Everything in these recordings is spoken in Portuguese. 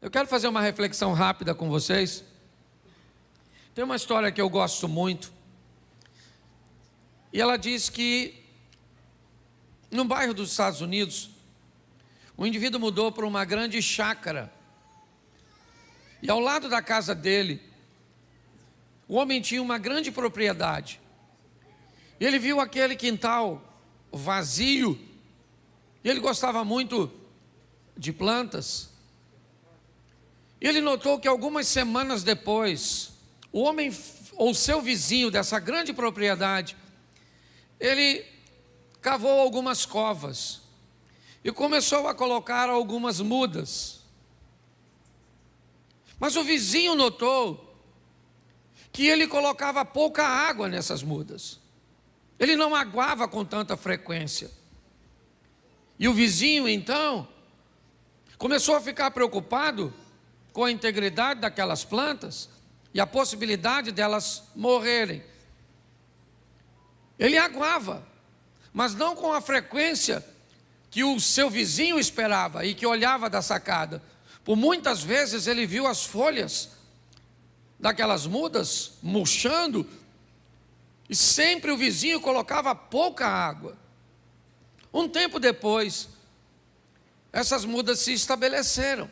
Eu quero fazer uma reflexão rápida com vocês. Tem uma história que eu gosto muito. E ela diz que, num bairro dos Estados Unidos, um indivíduo mudou para uma grande chácara. E ao lado da casa dele, o homem tinha uma grande propriedade. E ele viu aquele quintal vazio. E ele gostava muito de plantas. E ele notou que algumas semanas depois, o homem, ou seu vizinho dessa grande propriedade, ele cavou algumas covas e começou a colocar algumas mudas. Mas o vizinho notou que ele colocava pouca água nessas mudas. Ele não aguava com tanta frequência. E o vizinho, então, começou a ficar preocupado com a integridade daquelas plantas e a possibilidade delas morrerem. Ele aguava, mas não com a frequência que o seu vizinho esperava e que olhava da sacada. Por muitas vezes ele viu as folhas daquelas mudas murchando e sempre o vizinho colocava pouca água. Um tempo depois, essas mudas se estabeleceram.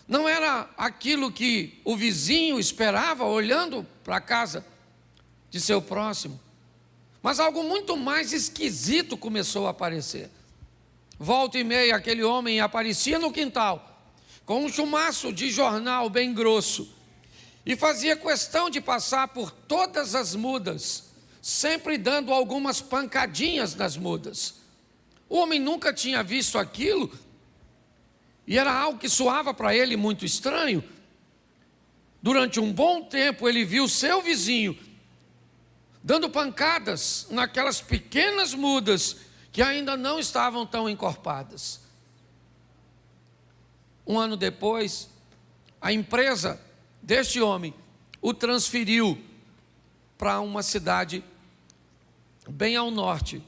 Não era aquilo que o vizinho esperava olhando para a casa de seu próximo, mas algo muito mais esquisito começou a aparecer. Volta e meia aquele homem aparecia no quintal com um chumaço de jornal bem grosso e fazia questão de passar por todas as mudas, sempre dando algumas pancadinhas nas mudas. O homem nunca tinha visto aquilo e era algo que soava para ele muito estranho. Durante um bom tempo ele viu seu vizinho dando pancadas naquelas pequenas mudas que ainda não estavam tão encorpadas. Um ano depois, a empresa deste homem o transferiu para uma cidade bem ao norte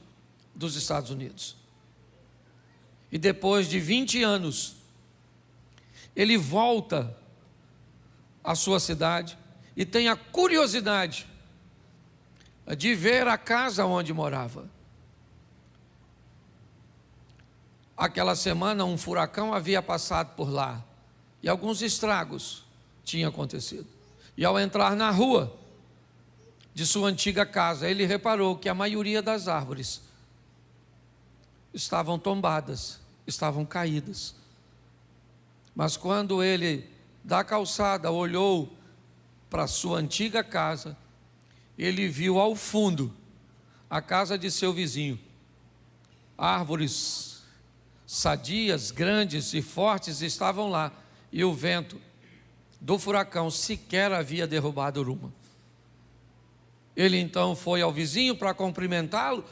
dos Estados Unidos. E depois de 20 anos, ele volta à sua cidade e tem a curiosidade de ver a casa onde morava. Aquela semana um furacão havia passado por lá e alguns estragos tinham acontecido. E ao entrar na rua de sua antiga casa, ele reparou que a maioria das árvores estavam tombadas, estavam caídas. Mas quando ele, da calçada, olhou para a sua antiga casa, ele viu ao fundo a casa de seu vizinho. Árvores sadias, grandes e fortes estavam lá, e o vento do furacão sequer havia derrubado uma. Ele então foi ao vizinho para cumprimentá-lo,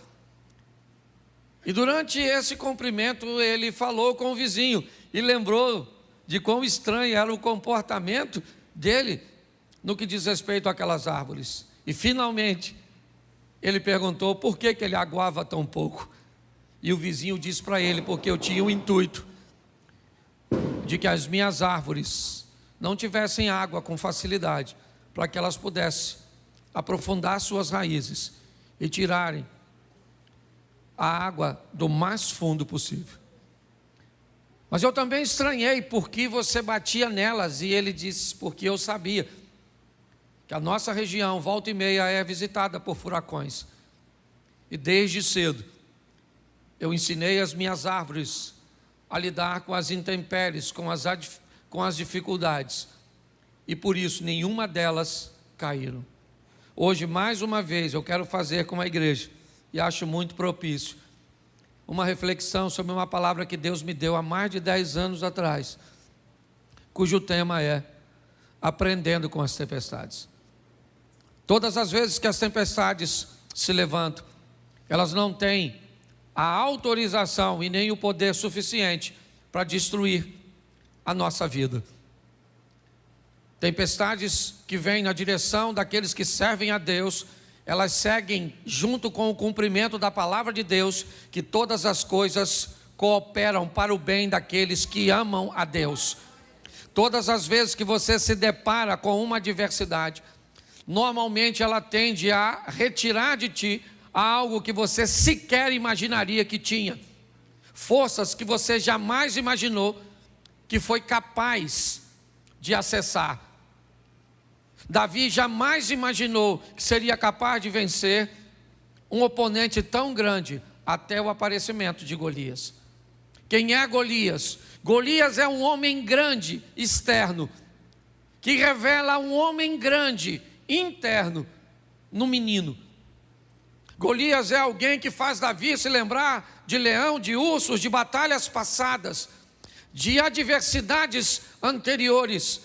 e durante esse cumprimento ele falou com o vizinho e lembrou de quão estranho era o comportamento dele no que diz respeito àquelas árvores. E finalmente ele perguntou por que ele aguava tão pouco. E o vizinho disse para ele: porque eu tinha o intuito de que as minhas árvores não tivessem água com facilidade, para que elas pudessem aprofundar suas raízes e tirarem a água do mais fundo possível. Mas eu também estranhei porque você batia nelas. E ele disse: porque eu sabia que a nossa região, volta e meia, é visitada por furacões. E desde cedo eu ensinei as minhas árvores a lidar com as intempéries, com as dificuldades. E por isso nenhuma delas caíram. Hoje, mais uma vez, eu quero fazer com a igreja, e acho muito propício, uma reflexão sobre uma palavra que Deus me deu há mais de 10 anos atrás, cujo tema é aprendendo com as tempestades. Todas as vezes que as tempestades se levantam, elas não têm a autorização e nem o poder suficiente para destruir a nossa vida. Tempestades que vêm na direção daqueles que servem a Deus, elas seguem junto com o cumprimento da palavra de Deus, que todas as coisas cooperam para o bem daqueles que amam a Deus. Todas as vezes que você se depara com uma adversidade, normalmente ela tende a retirar de ti algo que você sequer imaginaria que tinha. Forças que você jamais imaginou que foi capaz de acessar. Davi jamais imaginou que seria capaz de vencer um oponente tão grande até o aparecimento de Golias. Quem é Golias? Golias é um homem grande, externo, que revela um homem grande, interno, no menino. Golias é alguém que faz Davi se lembrar de leão, de ursos, de batalhas passadas, de adversidades anteriores,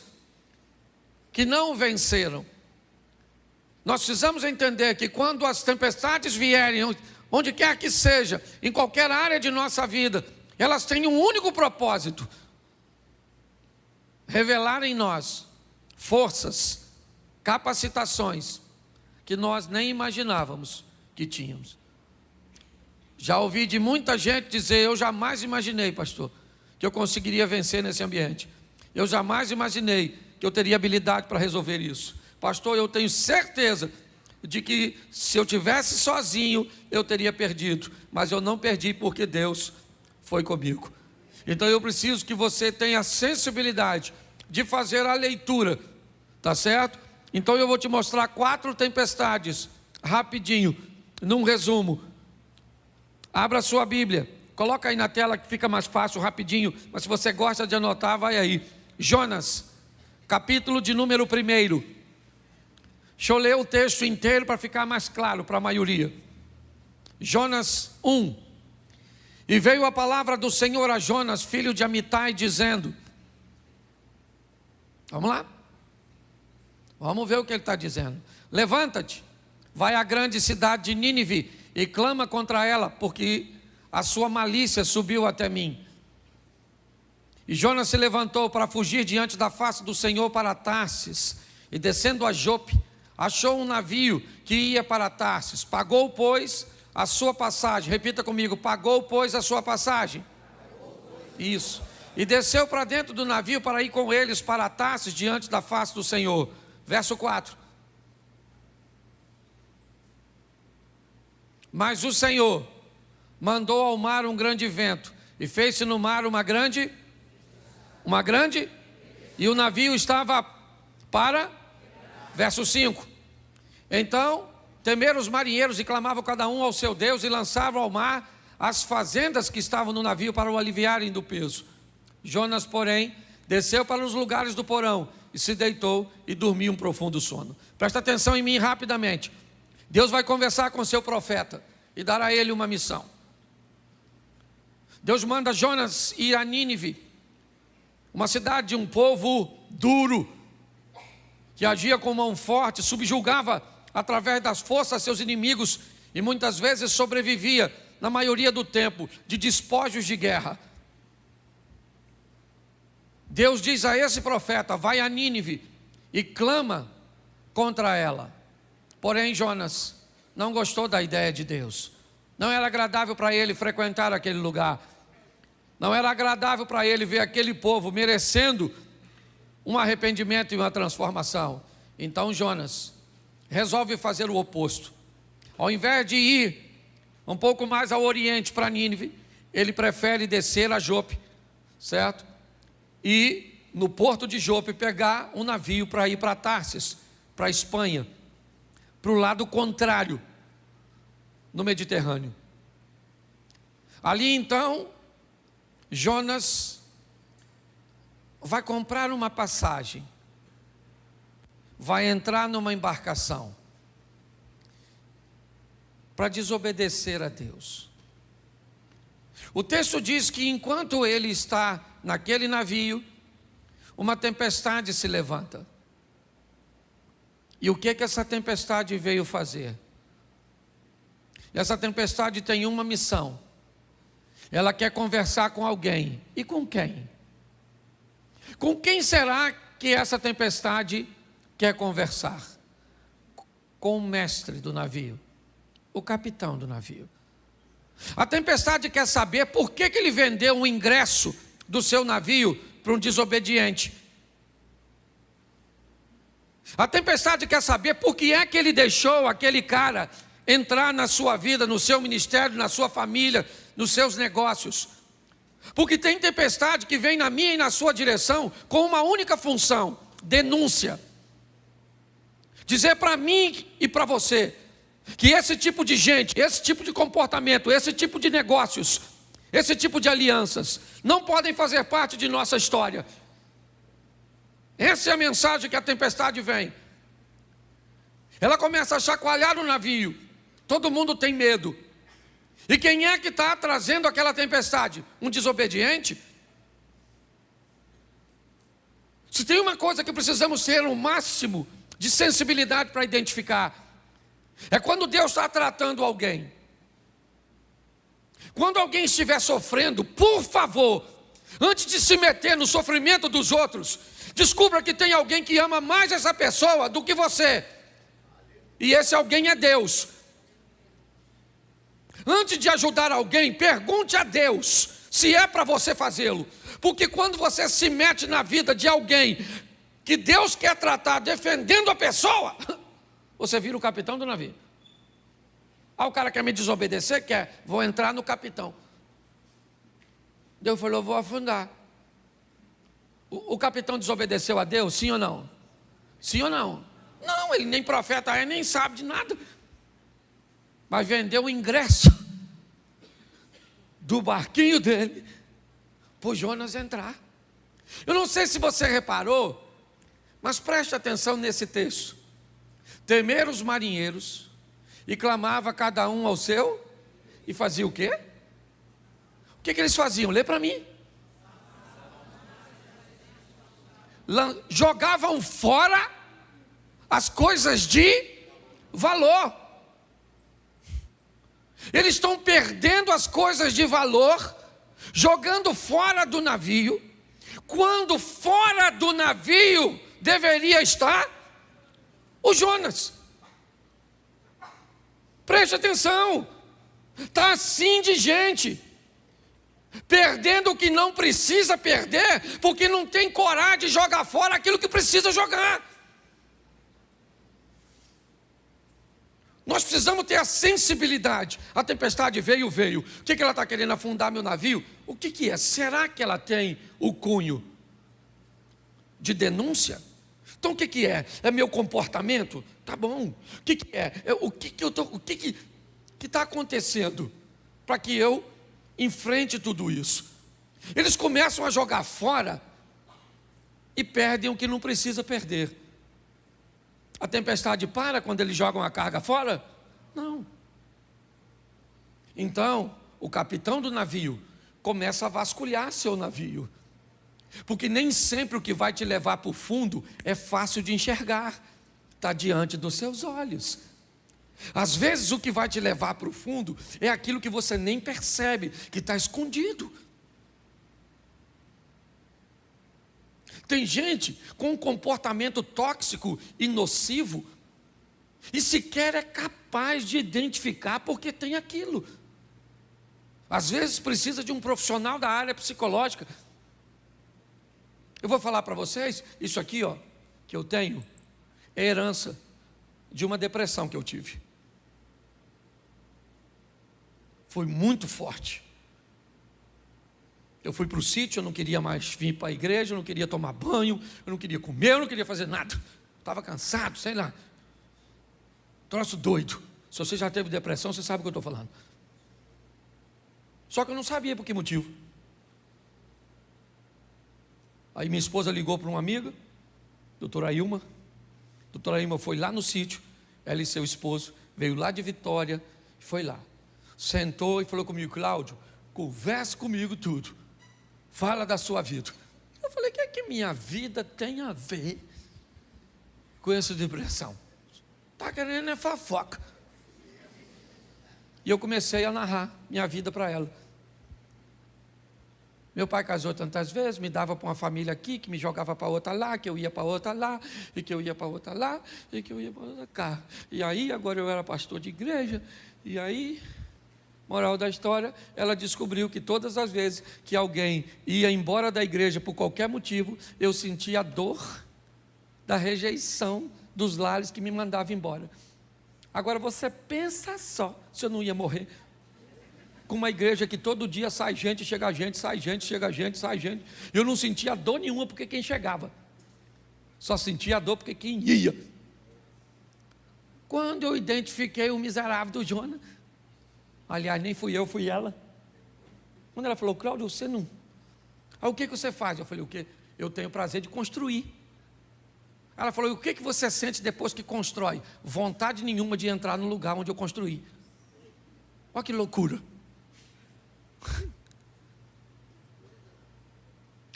que não venceram. Nós precisamos entender que quando as tempestades vierem, onde quer que seja, em qualquer área de nossa vida, elas têm um único propósito: revelar em nós forças, capacitações que nós nem imaginávamos que tínhamos. Já ouvi de muita gente dizer: eu jamais imaginei, pastor, que eu conseguiria vencer nesse ambiente. Eu jamais imaginei que eu teria habilidade para resolver isso. Pastor, eu tenho certeza de que se eu tivesse sozinho, eu teria perdido. Mas eu não perdi porque Deus foi comigo. Então eu preciso que você tenha a sensibilidade de fazer a leitura, tá certo? Então eu vou te mostrar 4 tempestades, rapidinho, num resumo. Abra a sua Bíblia, coloca aí na tela que fica mais fácil, rapidinho, mas se você gosta de anotar, vai aí. Jonas, capítulo de número 1. Deixa eu ler o texto inteiro para ficar mais claro para a maioria. Jonas 1. E veio a palavra do Senhor a Jonas, filho de Amitai, dizendo... Vamos lá? Vamos ver o que ele está dizendo. Levanta-te, vai à grande cidade de Nínive e clama contra ela, porque a sua malícia subiu até mim. E Jonas se levantou para fugir diante da face do Senhor para Tarsis, e descendo a Jope, achou um navio que ia para Tarsis. Pagou, pois, a sua passagem. Repita comigo: pagou, pois, a sua passagem. Isso. E desceu para dentro do navio para ir com eles para Tarsis diante da face do Senhor. Verso 4. Mas o Senhor mandou ao mar um grande vento, e fez-se no mar uma grande, e o navio estava para, verso 5. Então temeram os marinheiros e clamavam cada um ao seu Deus, e lançavam ao mar as fazendas que estavam no navio para o aliviarem do peso. Jonas, porém, desceu para os lugares do porão e se deitou e dormiu um profundo sono. Presta atenção em mim rapidamente. Deus vai conversar com seu profeta e dar a ele uma missão. Deus manda Jonas ir a Nínive, uma cidade de um povo duro, que agia com mão forte, subjugava através das forças seus inimigos e muitas vezes sobrevivia, na maioria do tempo, de despojos de guerra. Deus diz a esse profeta: vai a Nínive e clama contra ela. Porém Jonas não gostou da ideia de Deus. Não era agradável para ele frequentar aquele lugar. Não era agradável para ele ver aquele povo merecendo um arrependimento e uma transformação. Então Jonas resolve fazer o oposto. Ao invés de ir um pouco mais ao oriente para Nínive, ele prefere descer a Jope, certo? E no porto de Jope pegar um navio para ir para Tarsis, para a Espanha, para o lado contrário, no Mediterrâneo. Ali então, Jonas vai comprar uma passagem, vai entrar numa embarcação para desobedecer a Deus. O texto diz que enquanto ele está naquele navio, uma tempestade se levanta. E o que essa tempestade veio fazer? Essa tempestade tem uma missão. Ela quer conversar com alguém. E com quem? Com quem será que essa tempestade quer conversar? Com o mestre do navio, o capitão do navio. A tempestade quer saber por que ele vendeu o ingresso do seu navio para um desobediente. A tempestade quer saber por que é que ele deixou aquele cara entrar na sua vida, no seu ministério, na sua família, nos seus negócios. Porque tem tempestade que vem na minha e na sua direção com uma única função: denúncia. Dizer para mim e para você que esse tipo de gente, esse tipo de comportamento, esse tipo de negócios, esse tipo de alianças não podem fazer parte de nossa história. Essa é a mensagem que a tempestade vem. Ela começa a chacoalhar o navio. Todo mundo tem medo. E quem é que está trazendo aquela tempestade? Um desobediente? Se tem uma coisa que precisamos ter o máximo de sensibilidade para identificar, é quando Deus está tratando alguém. Quando alguém estiver sofrendo, por favor, antes de se meter no sofrimento dos outros, descubra que tem alguém que ama mais essa pessoa do que você. E esse alguém é Deus. Antes de ajudar alguém, pergunte a Deus se é para você fazê-lo. Porque quando você se mete na vida de alguém que Deus quer tratar defendendo a pessoa, você vira o capitão do navio. O cara quer me desobedecer? Vou entrar no capitão. Deus falou, vou afundar. O capitão desobedeceu a Deus, sim ou não? Sim ou não? Não, ele nem profeta é, nem sabe de nada. Mas vendeu o ingresso do barquinho dele para o Jonas entrar. Eu não sei se você reparou, mas preste atenção nesse texto. Temeram os marinheiros e clamava cada um ao seu, e fazia o quê? O que eles faziam? Lê para mim. Jogavam fora as coisas de valor. Eles estão perdendo as coisas de valor, jogando fora do navio, quando fora do navio deveria estar o Jonas. Preste atenção, está assim de gente, perdendo o que não precisa perder, porque não tem coragem de jogar fora aquilo que precisa jogar. Nós precisamos ter a sensibilidade. A tempestade veio. O que ela está querendo? Afundar meu navio? O que é? Será que ela tem o cunho de denúncia? Então o que é? É meu comportamento? Tá bom. O que é? O que está acontecendo para que eu enfrente tudo isso? Eles começam a jogar fora e perdem o que não precisa perder. A tempestade para quando eles jogam a carga fora? Não. Então, o capitão do navio começa a vasculhar seu navio. Porque nem sempre o que vai te levar para o fundo é fácil de enxergar. Está diante dos seus olhos. Às vezes o que vai te levar para o fundo é aquilo que você nem percebe, que está escondido. Tem gente com um comportamento tóxico e nocivo e sequer é capaz de identificar porque tem aquilo. Às vezes precisa de um profissional da área psicológica. Eu vou falar para vocês, isso aqui que eu tenho, é herança de uma depressão que eu tive. Foi muito forte. Eu fui para o sítio, eu não queria mais vir para a igreja, eu não queria tomar banho, eu não queria comer, eu não queria fazer nada. Estava cansado, sei lá. Troço doido. Se você já teve depressão, você sabe o que eu estou falando. Só que eu não sabia por que motivo. Aí minha esposa ligou para uma amiga, doutora Ilma. Doutora Ilma foi lá no sítio, ela e seu esposo, veio lá de Vitória, foi lá. Sentou e falou comigo, Cláudio, converse comigo tudo. Fala da sua vida. Eu falei, o que é que minha vida tem a ver com essa depressão? Está querendo é fofoca. E eu comecei a narrar minha vida para ela. Meu pai casou tantas vezes, me dava para uma família aqui, que me jogava para outra lá, que eu ia para outra lá, e que eu ia para outra lá, e que eu ia para outra cá. E aí, agora eu era pastor de igreja, e aí... Moral da história, ela descobriu que todas as vezes que alguém ia embora da igreja por qualquer motivo, eu sentia a dor da rejeição dos lares que me mandavam embora. Agora você pensa só, se eu não ia morrer com uma igreja que todo dia sai gente, chega gente, sai gente, chega gente, sai gente. Eu não sentia dor nenhuma porque quem chegava, só sentia dor porque quem ia. Quando eu identifiquei o miserável do Jonas, aliás, nem fui eu, fui ela. Quando ela falou: Cláudio, você não... Aí o que você faz? Eu falei: o quê? Eu tenho o prazer de construir. Ela falou: e o que você sente depois que constrói? Vontade nenhuma de entrar no lugar onde eu construí. Olha que loucura.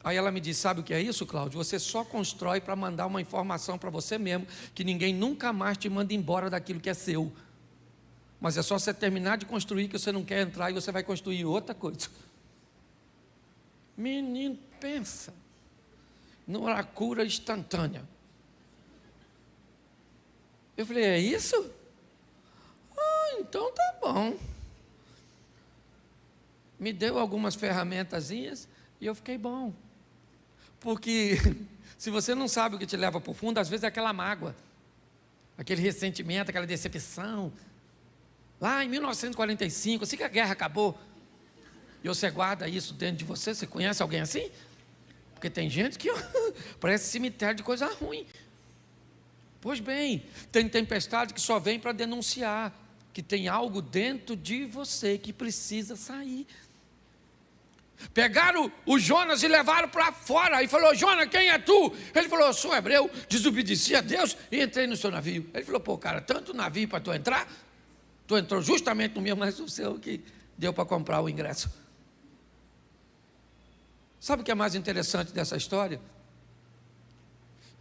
Aí ela me disse: sabe o que é isso, Cláudio? Você só constrói para mandar uma informação para você mesmo, que ninguém nunca mais te manda embora daquilo que é seu. Mas é só você terminar de construir que você não quer entrar e você vai construir outra coisa. Menino, pensa numa cura instantânea. Eu falei: é isso? Ah, então tá bom. Me deu algumas ferramentazinhas e eu fiquei bom. Porque se você não sabe o que te leva para o fundo, às vezes é aquela mágoa, aquele ressentimento, aquela decepção. Lá em 1945, assim que a guerra acabou, e você guarda isso dentro de você. Você conhece alguém assim? Porque tem gente que parece cemitério de coisa ruim. Pois bem, tem tempestade que só vem para denunciar que tem algo dentro de você que precisa sair. Pegaram o Jonas e levaram para fora e falou: Jonas, quem é tu? Ele falou: eu sou hebreu, desobedeci a Deus e entrei no seu navio. Ele falou: pô, cara, tanto navio para tu entrar, tu entrou justamente no meu, mas o seu que deu para comprar o ingresso. Sabe o que é mais interessante dessa história?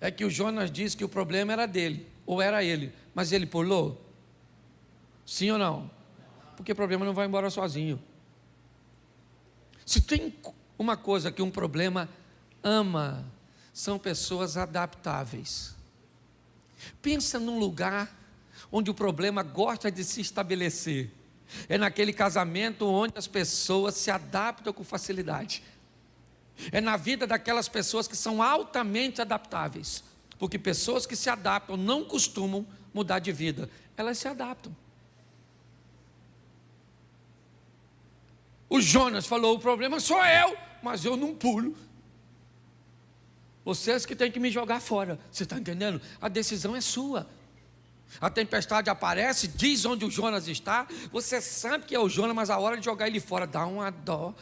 É que o Jonas disse que o problema era dele, ou era ele, mas ele pulou? Sim ou não? Porque o problema não vai embora sozinho. Se tem uma coisa que um problema ama, são pessoas adaptáveis. Pensa num lugar onde o problema gosta de se estabelecer. É naquele casamento onde as pessoas se adaptam com facilidade. É na vida daquelas pessoas que são altamente adaptáveis. Porque pessoas que se adaptam não costumam mudar de vida. Elas se adaptam. O Jonas falou: o problema sou eu, mas eu não pulo. Vocês que têm que me jogar fora. Você está entendendo? A decisão é sua. A tempestade aparece, diz onde o Jonas está. Você sabe que é o Jonas, mas a hora de jogar ele fora dá uma dó.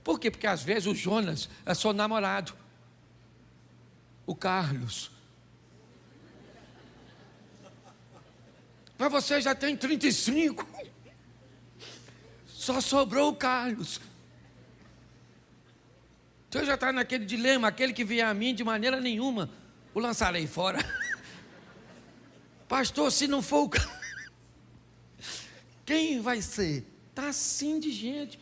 Por quê? Porque às vezes o Jonas é seu namorado, o Carlos. Mas você já tem 35. Só sobrou o Carlos. Você já está naquele dilema: aquele que vier a mim, de maneira nenhuma o lançarei fora. Pastor, se não for o Carlos, quem vai ser? Está assim de gente,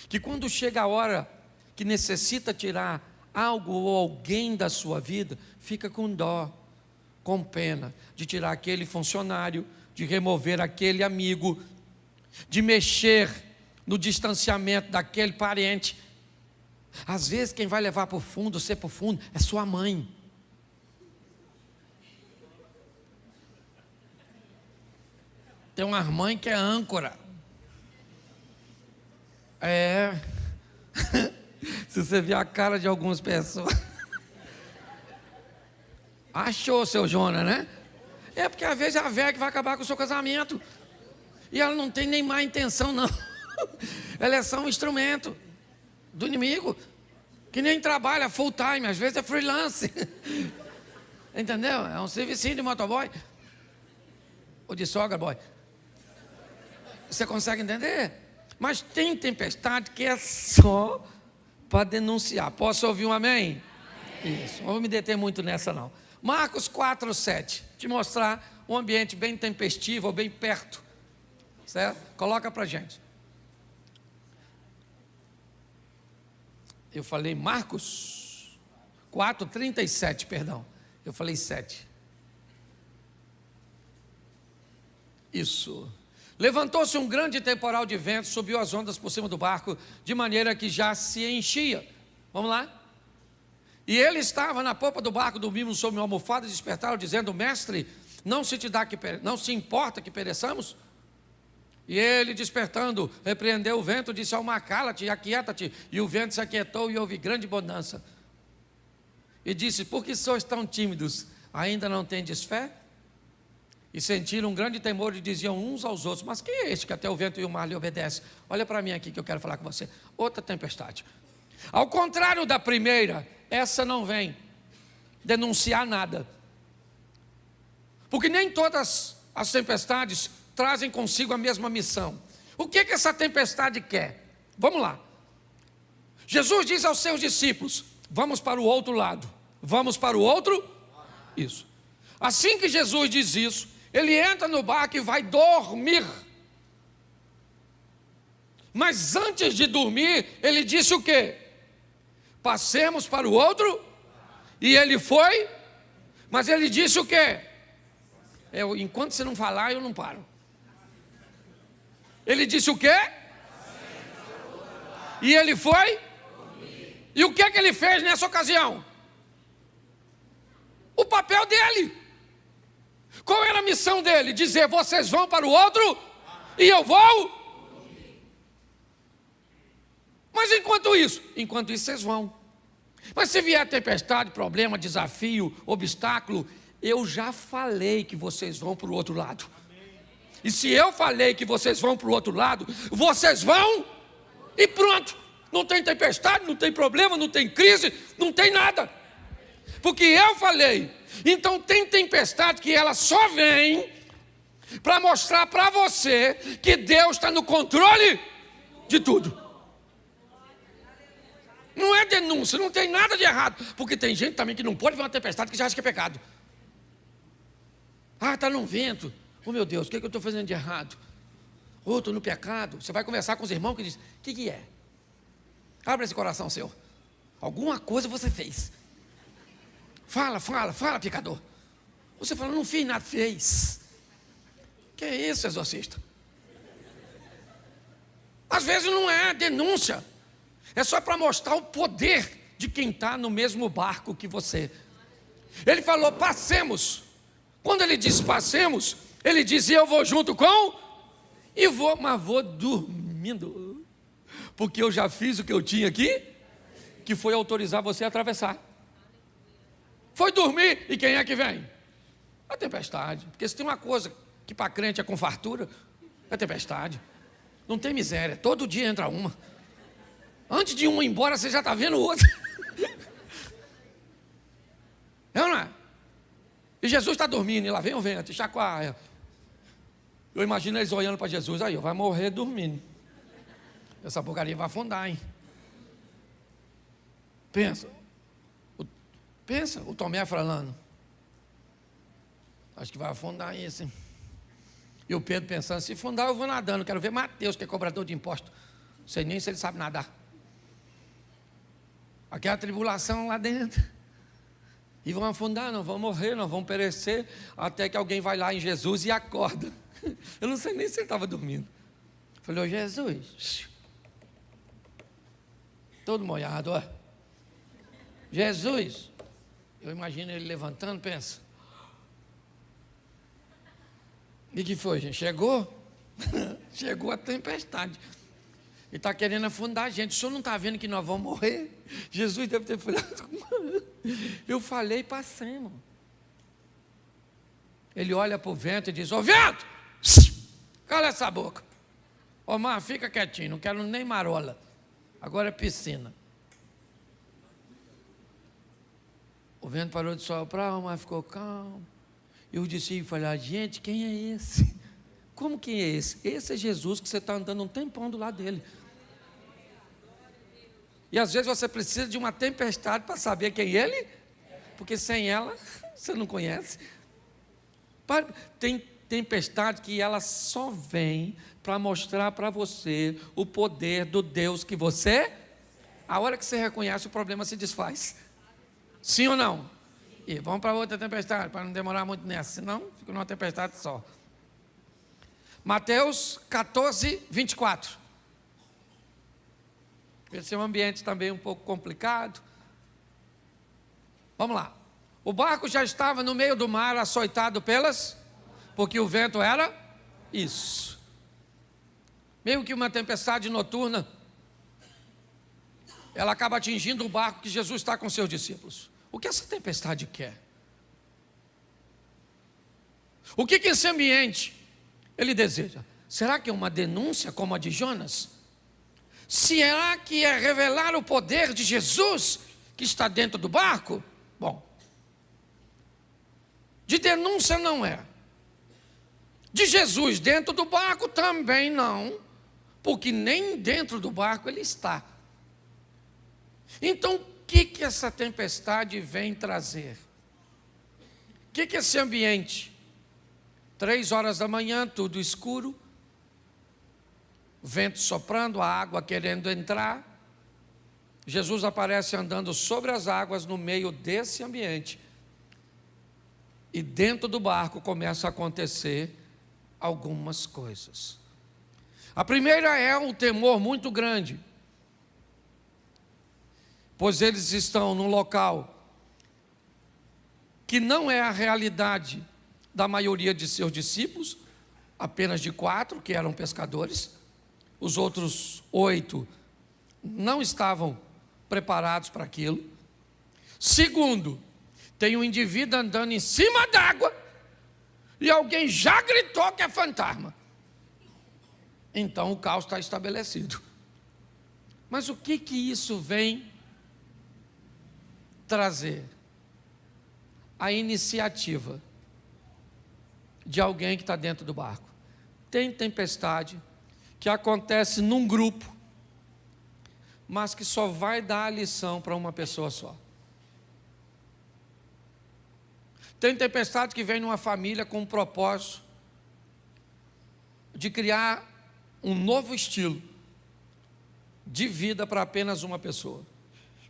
que quando chega a hora que necessita tirar algo ou alguém da sua vida, fica com dó, com pena, de tirar aquele funcionário, de remover aquele amigo, de mexer no distanciamento daquele parente. Às vezes quem vai levar para o fundo, ser para o fundo, é sua mãe. Tem uma mãe que é âncora. Se você ver a cara de algumas pessoas. Achou, seu Jonas, né? É porque às vezes é a velha que vai acabar com o seu casamento. E ela não tem nem má intenção, não. Ela é só um instrumento do inimigo, que nem trabalha full time, às vezes é freelance. Entendeu? É um servicinho de motoboy. Ou de sogra boy. Você consegue entender? Mas tem tempestade que é só para denunciar. Posso ouvir um amém? Amém. Isso, não vou me deter muito nessa não. Marcos 4:7, te mostrar um ambiente bem tempestivo, ou bem perto. Certo? Coloca para a gente. Eu falei Marcos 4:37, perdão. Eu falei 7. Isso. Levantou-se um grande temporal de vento, subiu as ondas por cima do barco, de maneira que já se enchia. Vamos lá? E ele estava na popa do barco, dormindo sobre uma almofada, e despertaram, dizendo: mestre, não se importa que pereçamos? E ele, despertando, repreendeu o vento, disse ao mar: cala-te, aquieta-te. E o vento se aquietou e houve grande bonança. E disse: por que sois tão tímidos? Ainda não tendes fé? E sentiram um grande temor e diziam uns aos outros: mas quem é este que até o vento e o mar lhe obedecem? Olha para mim aqui que eu quero falar com você. Outra tempestade. Ao contrário da primeira, essa não vem denunciar nada. Porque nem todas as tempestades trazem consigo a mesma missão. O que essa tempestade quer? Vamos lá. Jesus diz aos seus discípulos: vamos para o outro lado. Vamos para o outro? Isso. Assim que Jesus diz isso, ele entra no barco e vai dormir. Mas antes de dormir, ele disse o quê? Passemos para o outro. E ele foi. Mas ele disse o quê? Enquanto você não falar, eu não paro. Ele disse o quê? E ele foi. E o que ele fez nessa ocasião? O papel dele. Qual era a missão dele? Dizer: vocês vão para o outro e eu vou. Mas enquanto isso vocês vão. Mas se vier tempestade, problema, desafio, obstáculo, eu já falei que vocês vão para o outro lado. E se eu falei que vocês vão para o outro lado, vocês vão e pronto. Não tem tempestade, não tem problema, não tem crise, não tem nada. Porque eu falei. Então tem tempestade que ela só vem para mostrar para você que Deus está no controle de tudo. Não é denúncia, não tem nada de errado. Porque tem gente também que não pode ver uma tempestade que já acha que é pecado. Ah, está num vento. Oh meu Deus, o que eu estou fazendo de errado? Oh, estou no pecado. Você vai conversar com os irmãos que dizem: o que é? Abre esse coração seu. Alguma coisa você fez. Fala, pecador. Você fala: não fiz nada, fez. Que é isso, exorcista? Às vezes não é denúncia. É só para mostrar o poder de quem está no mesmo barco que você. Ele falou: passemos. Quando ele disse passemos, ele dizia: eu vou junto com. Mas vou dormindo. Porque eu já fiz o que eu tinha aqui, que foi autorizar você a atravessar. Foi dormir, e quem é que vem? A tempestade. Porque se tem uma coisa que para crente é com fartura, é tempestade. Não tem miséria, todo dia entra uma. Antes de uma ir embora, você já está vendo outra. É ou não é? E Jesus está dormindo, e lá vem o vento, e chacoalha. Eu imagino eles olhando para Jesus: aí, vai morrer dormindo. Essa porcaria vai afundar, hein? Pensa, o Tomé falando: acho que vai afundar isso, hein? E o Pedro pensando: se afundar eu vou nadando, quero ver Mateus, que é cobrador de imposto. Não sei nem se ele sabe nadar. Aquela tribulação lá dentro. E vão afundar, não vão morrer, não vão perecer, até que alguém vai lá em Jesus e acorda. Eu não sei nem se ele estava dormindo. Falei: ô Jesus, todo molhado, ó. Jesus, eu imagino ele levantando, pensa: e que foi, gente? Chegou? Chegou a tempestade. Ele está querendo afundar a gente. O senhor não está vendo que nós vamos morrer? Jesus deve ter falado: eu falei, passemos. Ele olha para o vento e diz: ô vento, cala essa boca. Ô mar, fica quietinho, não quero nem marola. Agora é piscina. O vento parou de soprar, o mar ficou calmo. E os discípulos falaram: gente, quem é esse? Como quem é esse? Esse é Jesus, que você está andando um tempão do lado dele. E às vezes você precisa de uma tempestade para saber quem ele é, porque sem ela você não conhece. Tem tempestade que ela só vem para mostrar para você o poder do Deus que você. A hora que você reconhece, o problema se desfaz. Sim ou não? E vamos para outra tempestade, para não demorar muito nessa, senão fica numa tempestade só. Mateus 14, 24. Esse é um ambiente também um pouco complicado. Vamos lá. O barco já estava no meio do mar, açoitado porque o vento era isso. Meio que uma tempestade noturna. Ela acaba atingindo o barco que Jesus está com seus discípulos. O que essa tempestade quer? O que esse ambiente ele deseja? Será que é uma denúncia como a de Jonas? Será que é revelar o poder de Jesus que está dentro do barco? Bom, de denúncia não é. De Jesus dentro do barco também não, porque nem dentro do barco ele está. Então, o que essa tempestade vem trazer? O que esse ambiente? 3 horas da manhã, tudo escuro, vento soprando, a água querendo entrar. Jesus aparece andando sobre as águas no meio desse ambiente. E dentro do barco começa a acontecer algumas coisas. A primeira é um temor muito grande, pois eles estão num local que não é a realidade da maioria de seus discípulos, apenas de 4 que eram pescadores. Os outros 8 não estavam preparados para aquilo. Segundo, tem um indivíduo andando em cima d'água e alguém já gritou que é fantasma. Então o caos está estabelecido. Mas o que isso vem trazer? A iniciativa de alguém que está dentro do barco. Tem tempestade que acontece num grupo, mas que só vai dar a lição para uma pessoa só. Tem tempestade que vem numa família com um propósito de criar um novo estilo de vida para apenas uma pessoa.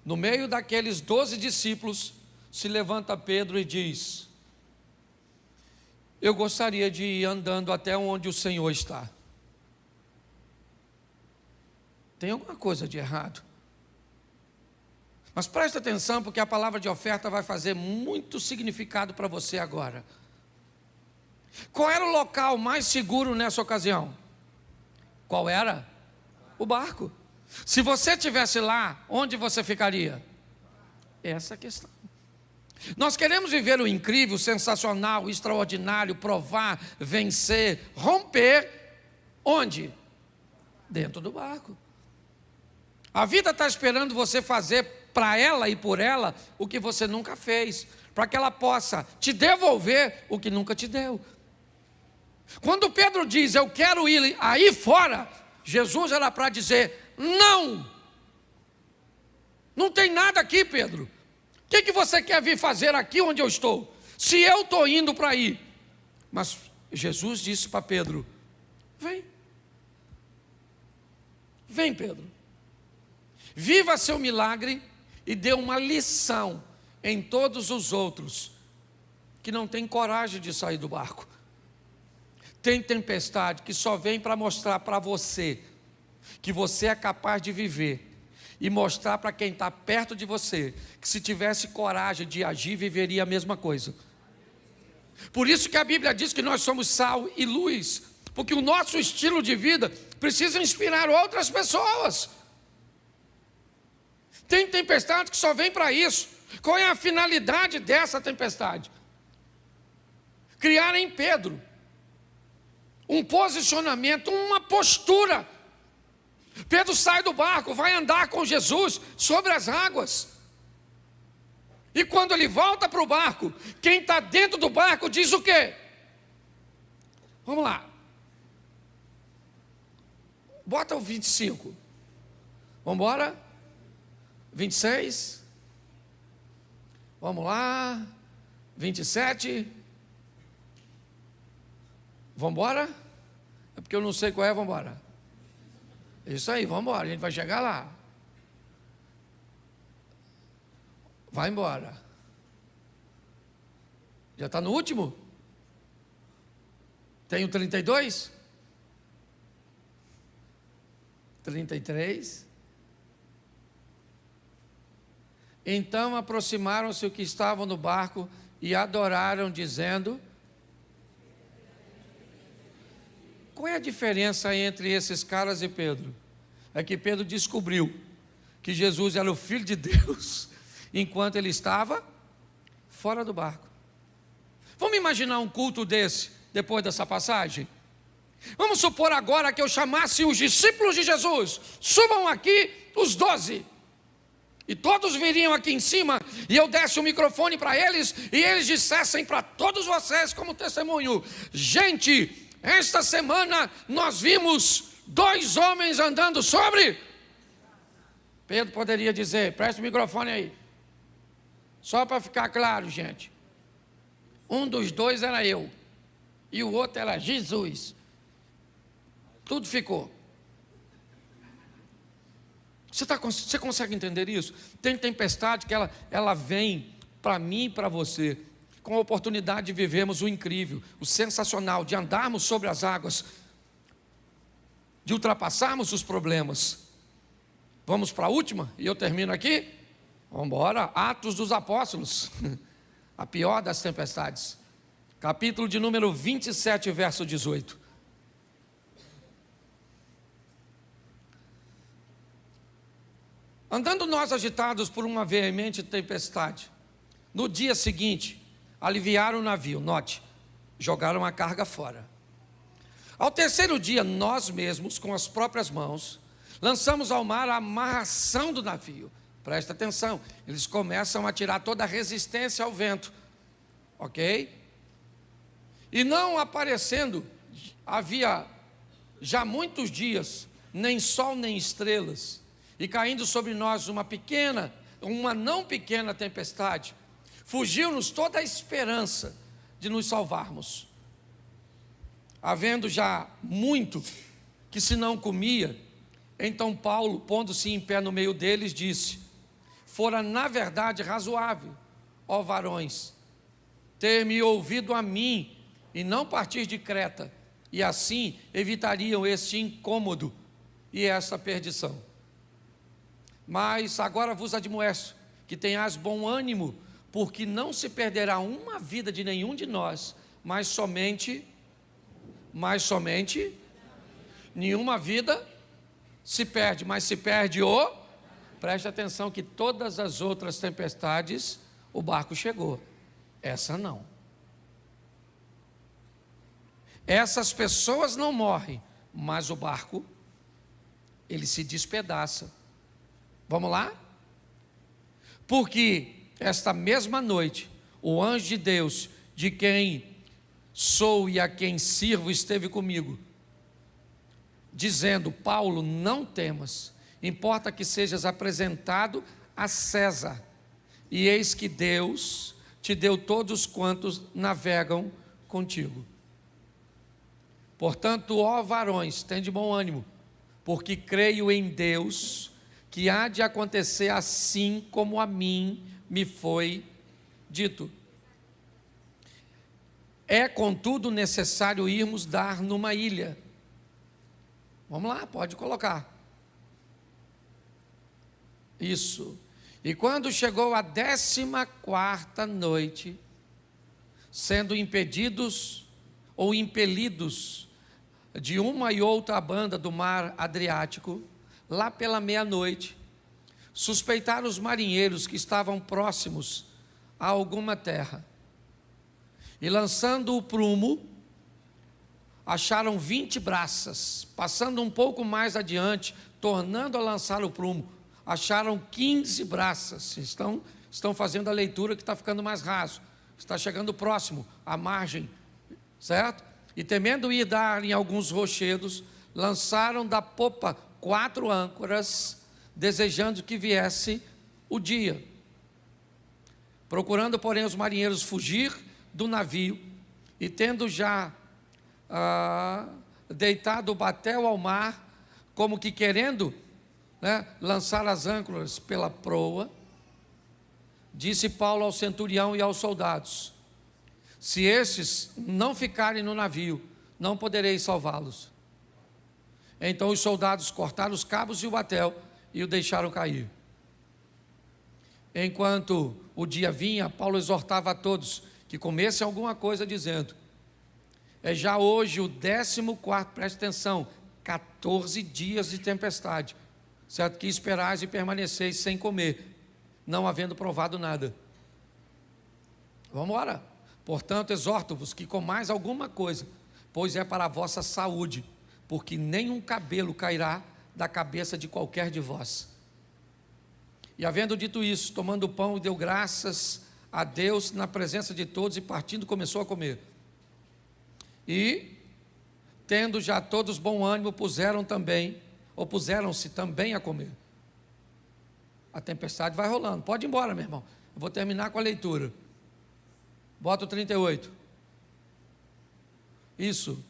No meio daqueles 12 discípulos, se levanta Pedro e diz: eu gostaria de ir andando até onde o Senhor está. Tem alguma coisa de errado. Mas presta atenção, porque a palavra de oferta vai fazer muito significado para você agora. Qual era o local mais seguro nessa ocasião? Qual era? O barco. Se você estivesse lá, onde você ficaria? Essa é a questão. Nós queremos viver o incrível, o sensacional, o extraordinário, provar, vencer, romper. Onde? Dentro do barco. A vida está esperando você fazer para ela e por ela o que você nunca fez, para que ela possa te devolver o que nunca te deu. Quando Pedro diz, eu quero ir aí fora, Jesus era para dizer, não, não tem nada aqui, Pedro. O que você quer vir fazer aqui onde eu estou? Se eu estou indo para aí. Mas Jesus disse para Pedro, vem. Vem, Pedro. Viva seu milagre e dê uma lição em todos os outros que não têm coragem de sair do barco. Tem tempestade que só vem para mostrar para você que você é capaz de viver e mostrar para quem está perto de você que se tivesse coragem de agir, viveria a mesma coisa. Por isso que a Bíblia diz que nós somos sal e luz, porque o nosso estilo de vida precisa inspirar outras pessoas. Tem tempestade que só vem para isso. Qual é a finalidade dessa tempestade? Criar em Pedro um posicionamento, uma postura. Pedro sai do barco, vai andar com Jesus sobre as águas. E quando ele volta para o barco, quem está dentro do barco diz o quê? Vamos lá. Bota o 25. Vamos embora? 26. Vamos lá. 27. Vamos embora? É porque eu não sei qual é, vamos embora. Isso aí, vamos embora, a gente vai chegar lá. Vai embora. Já está no último? Tem o 32? 33. Então aproximaram-se os que estavam no barco e adoraram, dizendo... Qual é a diferença entre esses caras e Pedro? É que Pedro descobriu que Jesus era o Filho de Deus, enquanto ele estava fora do barco. Vamos imaginar um culto desse, depois dessa passagem? Vamos supor agora que eu chamasse os discípulos de Jesus, subam aqui os 12, e todos viriam aqui em cima, e eu desse o microfone para eles, e eles dissessem para todos vocês como testemunho: gente, esta semana nós vimos 2 homens andando sobre... Pedro poderia dizer: presta o microfone aí. Só para ficar claro, gente. Um dos 2 era eu, e o outro era Jesus. Tudo ficou. Você consegue entender isso? Tem tempestade que ela vem para mim e para você, com a oportunidade de vivermos o incrível, o sensacional, de andarmos sobre as águas, de ultrapassarmos os problemas. Vamos para a última, e eu termino aqui? Vamos embora. Atos dos Apóstolos, a pior das tempestades, capítulo de número 27, verso 18. Andando nós agitados por uma veemente tempestade, no dia seguinte, aliviaram o navio, note, jogaram a carga fora. Ao 3º dia, nós mesmos, com as próprias mãos, lançamos ao mar a amarração do navio. Presta atenção, eles começam a tirar toda a resistência ao vento, ok? E não aparecendo, havia já muitos dias, nem sol nem estrelas, e caindo sobre nós uma não pequena tempestade, fugiu-nos toda a esperança de nos salvarmos. Havendo já muito que se não comia, então Paulo, pondo-se em pé no meio deles, disse: fora na verdade razoável, ó varões, ter-me ouvido a mim e não partir de Creta, e assim evitariam este incômodo e esta perdição. Mas agora vos admoesto que tenhais bom ânimo, porque não se perderá uma vida de nenhum de nós, mas somente nenhuma vida se perde, mas se perde o... Preste atenção que todas as outras tempestades, o barco chegou, essa não. Essas pessoas não morrem, mas o barco, ele se despedaça. Vamos lá? Porque esta mesma noite, o anjo de Deus, de quem sou e a quem sirvo, esteve comigo, dizendo: Paulo, não temas, importa que sejas apresentado a César, e eis que Deus te deu todos quantos navegam contigo. Portanto, ó varões, tende bom ânimo, porque creio em Deus, que há de acontecer assim como a mim me foi dito. É, contudo, necessário irmos dar numa ilha. Vamos lá, pode colocar. Isso. E quando chegou a 14ª noite, sendo impedidos ou impelidos de uma e outra banda do mar Adriático, lá pela meia-noite, suspeitaram os marinheiros que estavam próximos a alguma terra, e lançando o prumo, acharam 20 braças. Passando um pouco mais adiante, tornando a lançar o prumo, acharam 15 braças. Estão fazendo a leitura que está ficando mais raso, está chegando próximo à margem, certo? E temendo ir dar em alguns rochedos, lançaram da popa 4 âncoras, desejando que viesse o dia. Procurando, porém, os marinheiros fugir do navio, e tendo já deitado o batel ao mar, como que querendo lançar as âncoras pela proa, disse Paulo ao centurião e aos soldados: se estes não ficarem no navio, não poderei salvá-los. Então os soldados cortaram os cabos e o batel e o deixaram cair. Enquanto o dia vinha, Paulo exortava a todos que comessem alguma coisa, dizendo: é já hoje o 14º, preste atenção, 14 dias de tempestade, certo? Que esperais e permaneceis sem comer, não havendo provado nada. Vamos embora. Portanto, exorto-vos que comais alguma coisa, pois é para a vossa saúde, porque nenhum cabelo cairá da cabeça de qualquer de vós. E havendo dito isso, tomando o pão, deu graças a Deus na presença de todos, e partindo começou a comer. E, tendo já todos bom ânimo, puseram-se também a comer. A tempestade vai rolando. Pode ir embora, meu irmão. Eu vou terminar com a leitura. Bota o 38. Isso.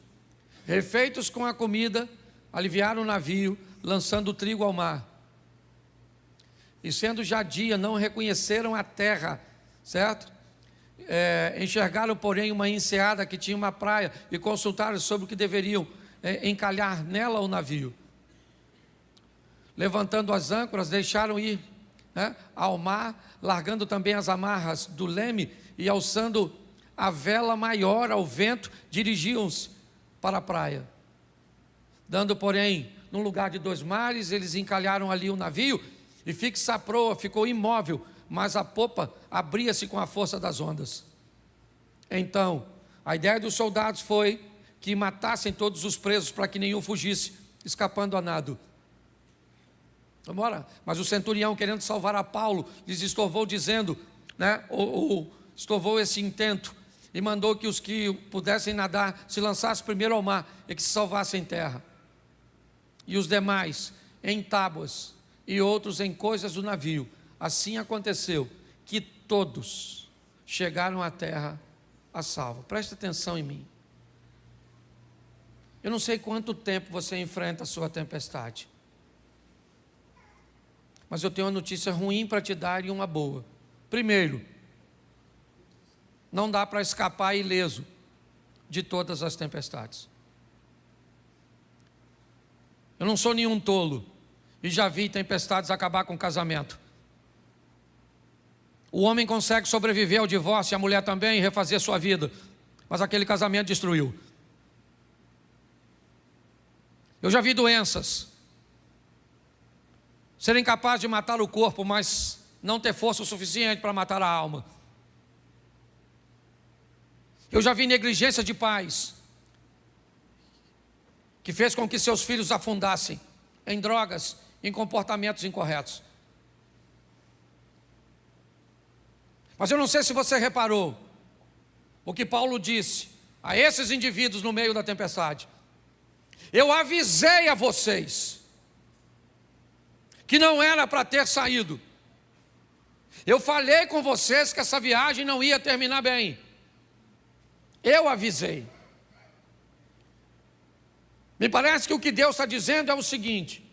Refeitos com a comida, aliviaram o navio, lançando o trigo ao mar. E sendo já dia, não reconheceram a terra, certo? Enxergaram, porém, uma enseada que tinha uma praia, e consultaram sobre o que deveriam encalhar nela o navio. Levantando as âncoras, deixaram ir ao mar, largando também as amarras do leme, e alçando a vela maior ao vento, dirigiam-se para a praia. Dando, porém, num lugar de 2 mares, eles encalharam ali o navio, e fixa a proa, ficou imóvel, mas a popa abria-se com a força das ondas. Então, a ideia dos soldados foi que matassem todos os presos, para que nenhum fugisse, escapando a nado. Vamos embora. Mas o centurião, querendo salvar a Paulo, lhes estorvou, dizendo, estorvou esse intento, e mandou que os que pudessem nadar se lançassem primeiro ao mar, e que se salvassem em terra. E os demais em tábuas, e outros em coisas do navio. Assim aconteceu, que todos chegaram à terra a salvo. Preste atenção em mim. Eu não sei quanto tempo você enfrenta a sua tempestade, mas eu tenho uma notícia ruim para te dar e uma boa. Primeiro, não dá para escapar ileso de todas as tempestades. Eu não sou nenhum tolo, e já vi tempestades acabar com o casamento. O homem consegue sobreviver ao divórcio, e a mulher também, refazer sua vida, mas aquele casamento destruiu. Eu já vi doenças serem capazes de matar o corpo, mas não ter força o suficiente para matar a alma. Eu já vi negligência de pais que fez com que seus filhos afundassem em drogas, em comportamentos incorretos. Mas eu não sei se você reparou o que Paulo disse a esses indivíduos no meio da tempestade. Eu avisei a vocês que não era para ter saído. Eu falei com vocês que essa viagem não ia terminar bem. Eu avisei. Me parece que o que Deus está dizendo é o seguinte: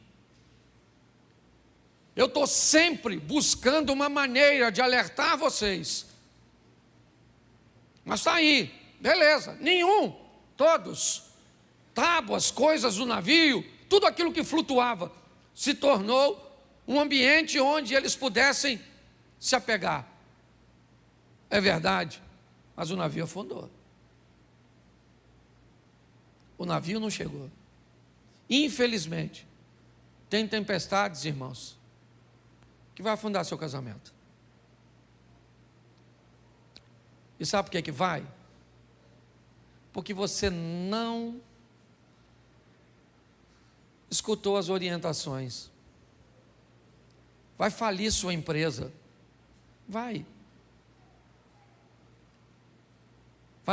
eu estou sempre buscando uma maneira de alertar vocês. Mas está aí, beleza, nenhum, todos, tábuas, coisas do navio, tudo aquilo que flutuava, se tornou um ambiente onde eles pudessem se apegar. É verdade, mas o navio afundou. O navio não chegou. Infelizmente, tem tempestades, irmãos, que vai afundar seu casamento. E sabe por que vai? Porque você não escutou as orientações. Vai falir sua empresa. Vai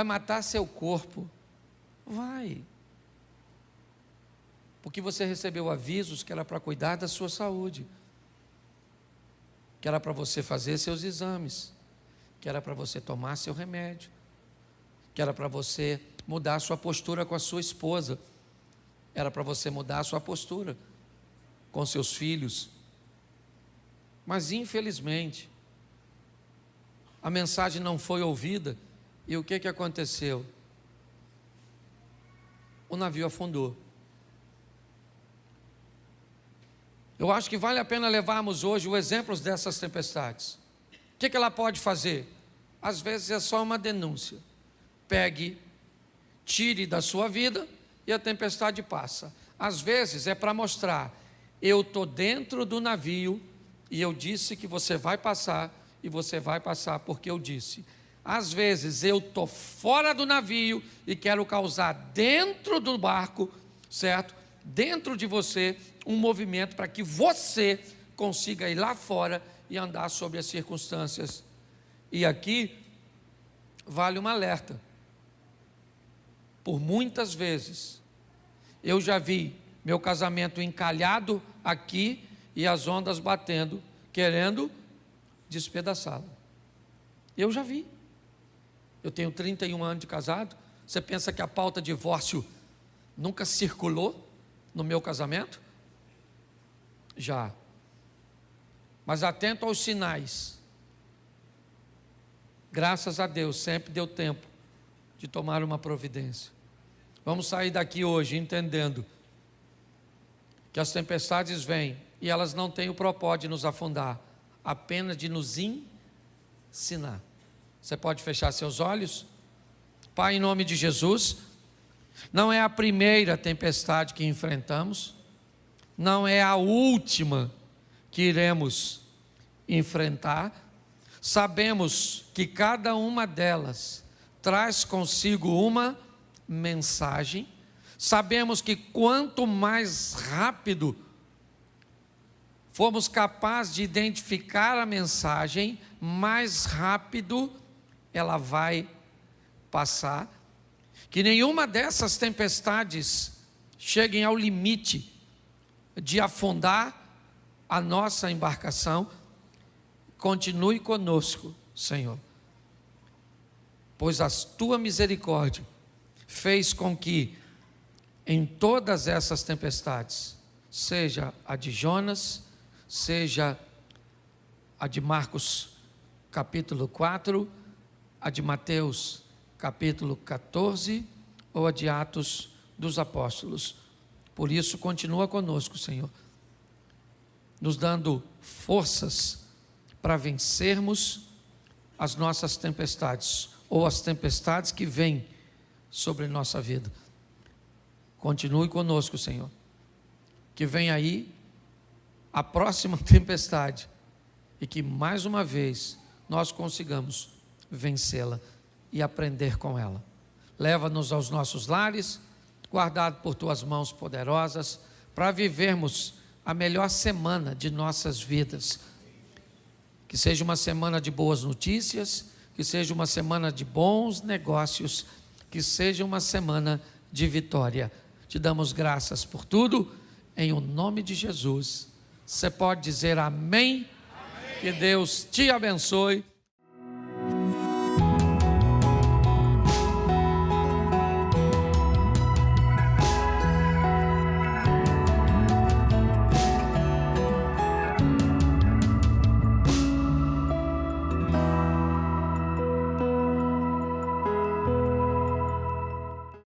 matar seu corpo. Vai. Porque você recebeu avisos que era para cuidar da sua saúde, que era para você fazer seus exames, que era para você tomar seu remédio, que era para você mudar a sua postura com a sua esposa, era para você mudar a sua postura com seus filhos. Mas infelizmente a mensagem não foi ouvida, e o que aconteceu? O navio afundou. Eu acho que vale a pena levarmos hoje os exemplos dessas tempestades. que ela pode fazer? Às vezes é só uma denúncia. Pegue, tire da sua vida e a tempestade passa. Às vezes é para mostrar, eu estou dentro do navio e eu disse que você vai passar, e você vai passar porque eu disse. Às vezes eu estou fora do navio e quero causar dentro do barco, certo? Dentro de você, um movimento para que você consiga ir lá fora e andar sobre as circunstâncias. E aqui vale um alerta. Por muitas vezes eu já vi meu casamento encalhado aqui e as ondas batendo, querendo despedaçá-lo. Eu já vi. Eu tenho 31 anos de casado. Você pensa que a pauta divórcio nunca circulou no meu casamento? Já. Mas atento aos sinais. Graças a Deus, sempre deu tempo de tomar uma providência. Vamos sair daqui hoje entendendo que as tempestades vêm e elas não têm o propósito de nos afundar, apenas de nos ensinar. Você pode fechar seus olhos? Pai, em nome de Jesus, não é a primeira tempestade que enfrentamos, não é a última que iremos enfrentar. Sabemos que cada uma delas traz consigo uma mensagem. Sabemos que quanto mais rápido formos capazes de identificar a mensagem, mais rápido ela vai passar. Que nenhuma dessas tempestades cheguem ao limite de afundar a nossa embarcação. Continue conosco, Senhor, pois a tua misericórdia fez com que em todas essas tempestades, seja a de Jonas, seja a de Marcos capítulo 4, a de Mateus capítulo 14, ou a de Atos dos Apóstolos. Por isso, continua conosco, Senhor, nos dando forças para vencermos as nossas tempestades, ou as tempestades que vêm sobre nossa vida. Continue conosco, Senhor, que vem aí a próxima tempestade, e que mais uma vez nós consigamos vencê-la e aprender com ela. Leva-nos aos nossos lares, guardado por tuas mãos poderosas, para vivermos a melhor semana de nossas vidas. Que seja uma semana de boas notícias, que seja uma semana de bons negócios, que seja uma semana de vitória. Te damos graças por tudo, em o nome de Jesus. Você pode dizer amém? Amém. Que Deus te abençoe.